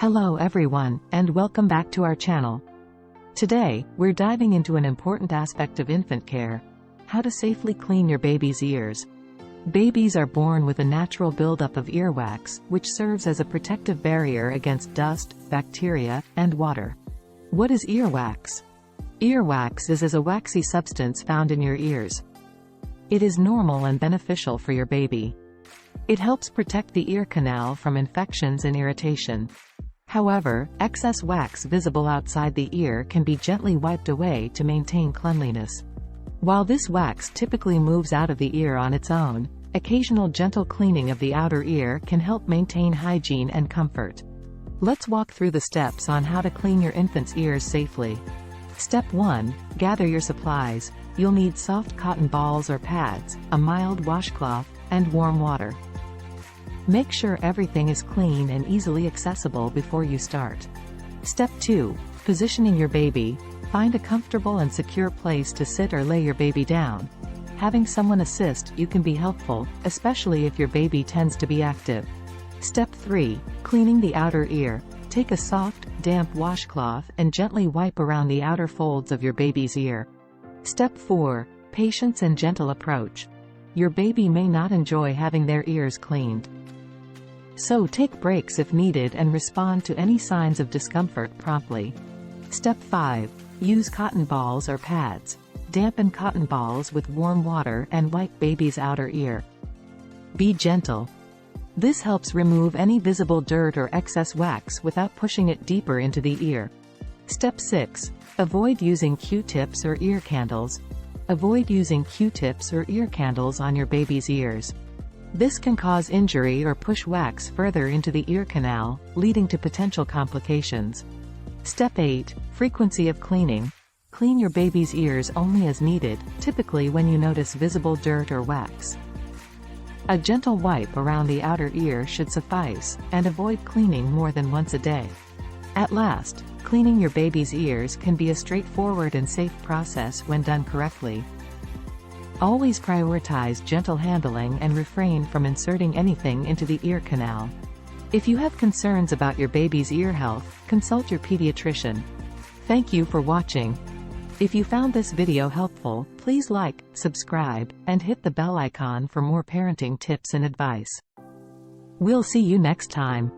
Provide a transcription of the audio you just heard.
Hello everyone, and welcome back to our channel. Today, we're diving into an important aspect of infant care: how to safely clean your baby's ears. Babies are born with a natural buildup of earwax, which serves as a protective barrier against dust, bacteria, and water. What is earwax? Earwax is a waxy substance found in your ears. It is normal and beneficial for your baby. It helps protect the ear canal from infections and irritation. However, excess wax visible outside the ear can be gently wiped away to maintain cleanliness. While this wax typically moves out of the ear on its own, occasional gentle cleaning of the outer ear can help maintain hygiene and comfort. Let's walk through the steps on how to clean your infant's ears safely. Step 1. Gather your supplies. You'll need soft cotton balls or pads, a mild washcloth, and warm water. Make sure everything is clean and easily accessible before you start. Step 2. Positioning your baby. Find a comfortable and secure place to sit or lay your baby down. Having someone assist you can be helpful, especially if your baby tends to be active. Step 3. Cleaning the outer ear. Take a soft, damp washcloth and gently wipe around the outer folds of your baby's ear. Step 4. Patience and gentle approach. Your baby may not enjoy having their ears cleaned. So take breaks if needed and respond to any signs of discomfort promptly. Step 5. Use cotton balls or pads. Dampen cotton balls with warm water and wipe baby's outer ear. Be gentle. This helps remove any visible dirt or excess wax without pushing it deeper into the ear. Step 6. Avoid using Q-tips or ear candles. Avoid using Q-tips or ear candles on your baby's ears. This can cause injury or push wax further into the ear canal, leading to potential complications. Step 8. Frequency of cleaning. Clean your baby's ears only as needed, typically when you notice visible dirt or wax. A gentle wipe around the outer ear should suffice, and avoid cleaning more than once a day. At last, cleaning your baby's ears can be a straightforward and safe process when done correctly. Always prioritize gentle handling and refrain from inserting anything into the ear canal. If you have concerns about your baby's ear health, consult your pediatrician. Thank you for watching. If you found this video helpful, please like, subscribe, and hit the bell icon for more parenting tips and advice. We'll see you next time.